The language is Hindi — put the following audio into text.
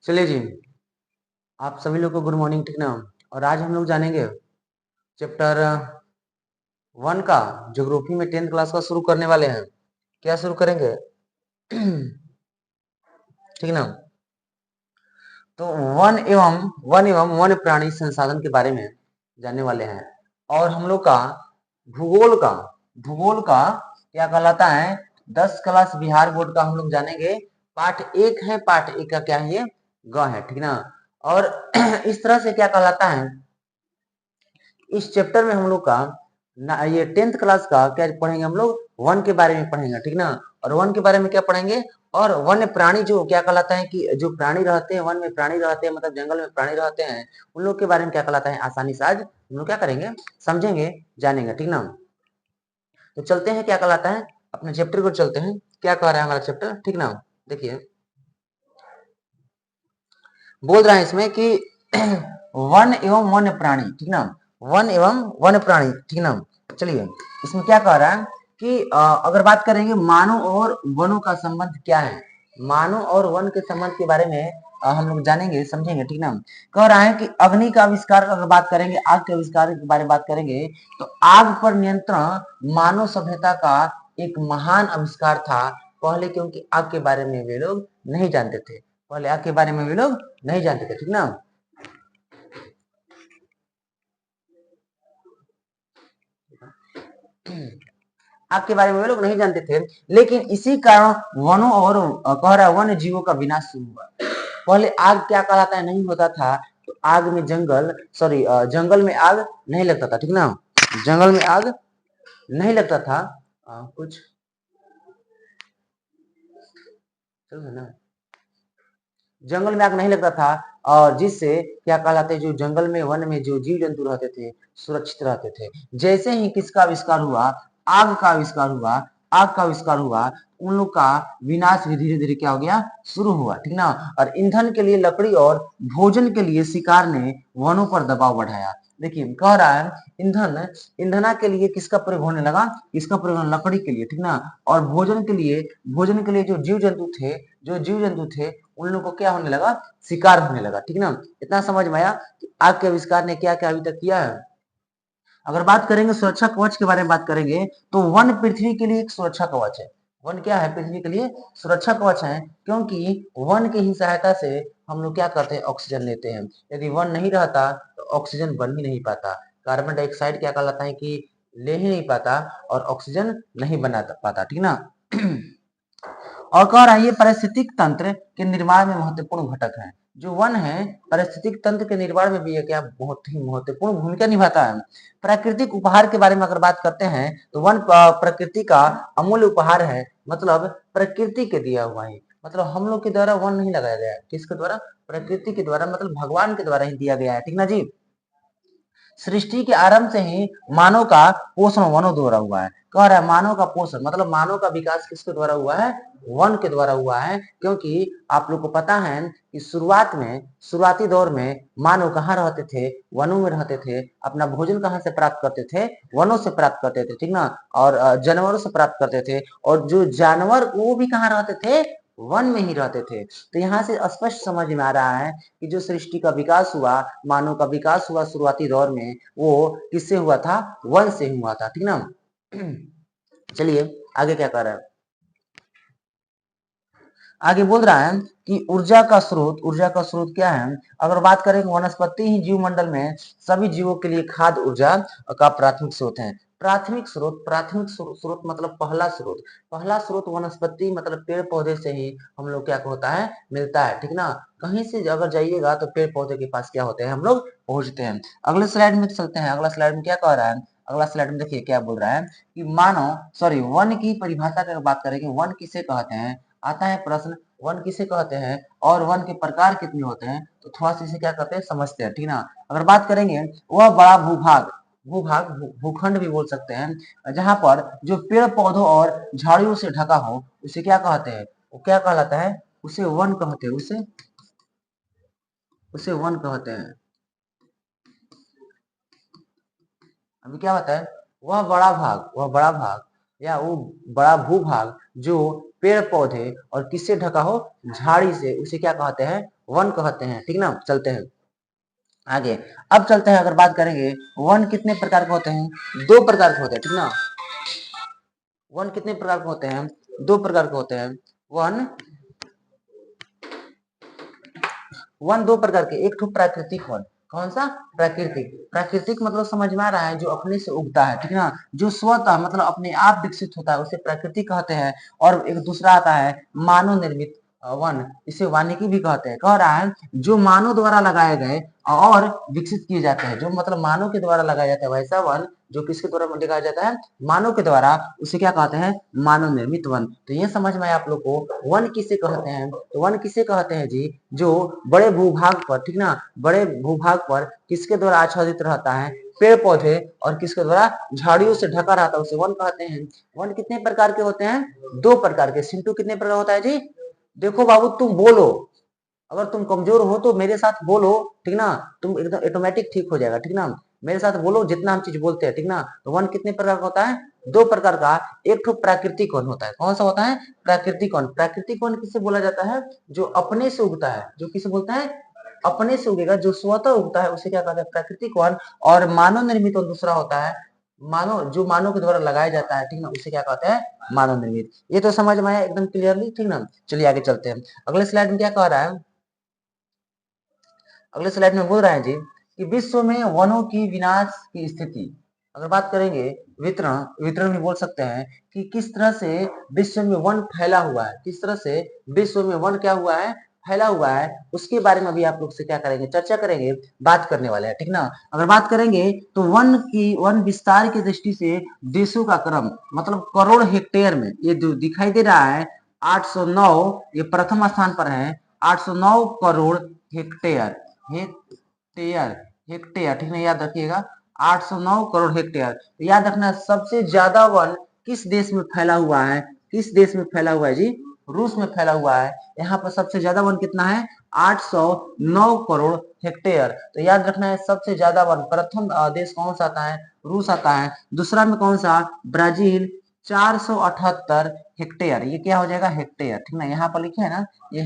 चलिए जी, आप सभी लोग को गुड मॉर्निंग, ठीक ना। और आज हम लोग जानेंगे चैप्टर 1 का, ज्योग्राफी में 10th क्लास का शुरू करने वाले हैं। क्या शुरू करेंगे? ठीक ना। तो वन एवं वन्य प्राणी संसाधन के बारे में जानने वाले हैं। और हम लोग का भूगोल का भूगोल का क्या कहलाता है, 10 क्लास बिहार बोर्ड का हम लोग जानेंगे। पाठ 1 है, पाठ 1 का क्या है, ये ग है, ठीक ना। और इस तरह से क्या कहलाता है, इस चैप्टर में हम लोग का ये 10th क्लास का क्या पढ़ेंगे, हम लोग वन के बारे में पढ़ेंगे, ठीक ना। और वन के बारे में क्या पढ़ेंगे, और वन्य प्राणी जो क्या कहलाता है कि जो प्राणी रहते हैं, वन में प्राणी रहते हैं, मतलब जंगल में प्राणी रहते हैं, उन लोग के बारे में क्या कहलाता है, आसानी से आज हम लोग क्या करेंगे, समझेंगे, जानेंगे, ठीक ना। तो चलते हैं, क्या कहलाता है, अपने चैप्टर को चलते हैं, क्या कह रहा है हमारा चैप्टर, ठीक ना। देखिए, बोल रहा है इसमें कि वन एवं वन्य प्राणी, ठीक ना। वन एवं वन्य प्राणी, ठीक ना। चलिए, इसमें क्या कह रहा है कि अगर बात करेंगे मानव और वनों का संबंध क्या है, मानव और वन के संबंध के बारे में हम लोग जानेंगे, समझेंगे, ठीक ना। कह रहा है कि अग्नि का आविष्कार, अगर बात करेंगे आग के आविष्कार के बारे में बात करेंगे, तो आग पर नियंत्रण मानव सभ्यता का एक महान आविष्कार था पहले, क्योंकि आग के बारे में वे लोग नहीं जानते थे, पहले आग के बारे में वे लोग नहीं जानते थे, ठीक ना। आग के बारे में वे लोग नहीं जानते थे, लेकिन इसी कारण वनों और कह रहा है वन्य जीवों का विनाश शुरू हुआ। पहले आग क्या कहलाता है, नहीं होता था, तो आग में जंगल में आग नहीं लगता था, ठीक ना। जंगल में आग नहीं लगता था, कुछ चलो है ना, जंगल में आग नहीं लगता था, और जिससे क्या कहलाते, जो जंगल में वन में जो जीव जंतु रहते थे सुरक्षित रहते थे। जैसे ही किसका आविष्कार हुआ, आग का आविष्कार हुआ, आग का आविष्कार हुआ, उन लोग का विनाश भी धीरे धीरे क्या हो गया, शुरू हुआ, ठीक ना। और ईंधन के लिए लकड़ी और भोजन के लिए शिकार ने वनों पर दबाव बढ़ाया। देखिए, कह रहा है ईंधना के लिए किसका प्रयोग होने लगा, इसका प्रयोग लकड़ी के लिए, ठीक ना। और भोजन के लिए जो जीव जंतु थे, उन लोगों को क्या होने लगा, शिकार होने लगा, ठीक ना। इतना समझ में आया कि आग के आविष्कार ने क्या क्या अभी तक किया है। अगर बात करेंगे सुरक्षा कवच के बारे में बात करेंगे, तो वन पृथ्वी के लिए एक सुरक्षा कवच है। वन क्या है, पृथ्वी के लिए सुरक्षा कवच है, क्योंकि वन की ही सहायता से हम लोग क्या करते हैं, ऑक्सीजन लेते हैं। यदि वन नहीं रहता तो ऑक्सीजन बन ही नहीं पाता, कार्बन डाइऑक्साइड क्या कहलाता है कि ले ही नहीं पाता, और ऑक्सीजन नहीं बना पाता, ठीक ना। और कह रहा है ये पारिस्थितिक तंत्र के निर्माण में महत्वपूर्ण घटक है। जो वन है, पारिस्थितिक तंत्र के निर्माण में भी ये क्या बहुत ही महत्वपूर्ण भूमिका निभाता है। प्राकृतिक उपहार के बारे में अगर बात करते हैं, तो वन प्रकृति का अमूल्य उपहार है, मतलब प्रकृति के दिया हुआ है, मतलब हम लोग के द्वारा वन नहीं लगाया गया है, किसके द्वारा, प्रकृति के द्वारा, मतलब भगवान के द्वारा ही दिया गया है, ठीक ना जी। सृष्टि के आरंभ से ही मानव का पोषण वनों द्वारा हुआ है। कह रहा है मानव का पोषण, मतलब मानव का विकास किसके द्वारा हुआ है, वन के द्वारा हुआ है। क्योंकि आप लोग को पता है कि शुरुआती दौर में मानव कहाँ रहते थे, वनों में रहते थे। अपना भोजन कहाँ से प्राप्त करते थे, वनों से प्राप्त करते थे, ठीक ना। और जानवरों से प्राप्त करते थे, और जो जानवर वो भी कहाँ रहते थे, वन में ही रहते थे। तो यहाँ से स्पष्ट समझ में आ रहा है कि जो सृष्टि का विकास हुआ, मानव का विकास हुआ शुरुआती दौर में, वो किससे हुआ था, वन से हुआ था, ठीक ना। चलिए आगे क्या कर रहा है, आगे बोल रहा है कि ऊर्जा का स्रोत क्या है। अगर बात करें वनस्पति ही जीव मंडल में सभी जीवों के लिए खाद्य ऊर्जा का प्राथमिक स्रोत है। प्राथमिक स्रोत मतलब पहला स्रोत वनस्पति, मतलब पेड़ पौधे से ही हम लोग क्या होता है, मिलता है, ठीक ना। कहीं से अगर जाइएगा तो पेड़ पौधे के पास क्या होते हैं, हम लोग पहुंचते हैं। अगले स्लाइड में चलते हैं, अगला स्लाइड में क्या कह रहा है, अगला स्लाइड में देखिए क्या बोल रहा है कि वन की परिभाषा की बात करेंगे, वन किसे कहते हैं, आता है प्रश्न, वन किसे कहते हैं और वन के प्रकार कितने होते हैं, तो थोड़ा सा इसे क्या करते हैं, समझते हैं, ठीक ना। अगर बात करेंगे, वह बड़ा भूखंड भी बोल सकते हैं, जहां पर जो पेड़ पौधों और झाड़ियों से ढका हो, उसे क्या कहते हैं, वो क्या कहलाता है, उसे वन कहते हैं, उसे उसे वन कहते हैं। अभी क्या बताए, वह बड़ा भाग या वो बड़ा भूभाग जो पेड़ पौधे और किससे ढका हो, झाड़ी से, उसे क्या कहते हैं, वन कहते हैं। ठीक ना, चलते हैं आगे। अब चलते हैं, अगर बात करेंगे वन कितने प्रकार के होते हैं, दो प्रकार के होते हैं। ठीक ना, वन कितने प्रकार के होते हैं, दो प्रकार के होते हैं। वन वन दो प्रकार के, एक तो प्राकृतिक वन। कौन सा, प्राकृतिक। प्राकृतिक मतलब समझ में आ रहा है, जो अपने से उगता है। ठीक ना, जो स्वतः मतलब अपने आप विकसित होता है उसे प्राकृतिक कहते हैं। और एक दूसरा आता है मानव निर्मित वन, इसे वानिकी भी कहते हैं। कह रहा है जो मानव द्वारा लगाए गए और विकसित किए जाते हैं, जो मतलब मानव के द्वारा लगाया जाता है वैसा वन, जो किसके द्वारा लगाया जाता है, मानव के द्वारा, उसे क्या कहते हैं, मानव निर्मित वन। तो ये समझ में आया आप लोग को वन किसे कहते हैं। तो वन किसे कहते हैं जी, जो बड़े भूभाग पर, ठीक ना, बड़े भूभाग पर किसके द्वारा आच्छादित रहता है, पेड़ पौधे और किसके द्वारा, झाड़ियों से ढका रहता है, उसे वन कहते हैं। वन कितने प्रकार के होते हैं, दो प्रकार के। सिंटू कितने प्रकार होता है जी, देखो बाबू तुम बोलो, अगर तुम कमजोर हो तो मेरे साथ बोलो, ठीक ना, तुम एकदम ऑटोमेटिक ठीक हो जाएगा। ठीक ना, मेरे साथ बोलो जितना हम चीज बोलते हैं। ठीक ना, तो वन कितने प्रकार का होता है, दो प्रकार का। एक तो प्राकृतिक वन होता है। कौन सा होता है, प्राकृतिक वन। प्राकृतिक वन किसे बोला जाता है, जो अपने से उगता है, जो किसे बोलता है, अपने से उगेगा, जो स्वतः उगता है, उसे क्या कहते हैं, प्राकृतिक वन। और मानव निर्मित वन दूसरा होता है, मानव, जो मानव के द्वारा लगाया जाता है। ठीक ना, उसे क्या कहते हैं, मानव निर्मित। ये तो समझ में आया एकदम क्लियरली। ठीक ना, चलिए आगे चलते हैं। अगले स्लाइड में क्या कह रहा है, अगले स्लाइड में बोल रहे हैं जी कि विश्व में वनों की विनाश की स्थिति। अगर बात करेंगे वितरण, वितरण भी बोल सकते हैं कि किस तरह से विश्व में वन फैला हुआ है, किस तरह से विश्व में वन क्या हुआ है, फैला हुआ है, उसके बारे में भी आप लोग से क्या करेंगे, चर्चा करेंगे, बात करने वाले हैं। ठीक ना, अगर बात करेंगे तो वन विस्तार की दृष्टि से देशों का क्रम, मतलब करोड़ हेक्टेयर में, ये जो दिखाई दे रहा है 809, ये प्रथम स्थान पर है, 809 करोड़ हेक्टेयर, हेक्टेयर, हेक्टेयर। ठीक है, याद रखिएगा 809 करोड़ हेक्टेयर। तो याद रखना सबसे ज्यादा वन किस देश में फैला हुआ है, किस देश में फैला हुआ है जी, रूस में फैला हुआ है। यहाँ पर सबसे ज्यादा वन कितना है, 809 करोड़ हेक्टेयर। तो याद रखना है सबसे ज्यादा वन, प्रथम देश कौन सा आता है, रूस आता है। दूसरा में कौन सा, ब्राजील, 478 हेक्टेयर। ये क्या हो जाएगा, हेक्टेयर। ठीक ना, यहाँ पर लिखे है ना, ये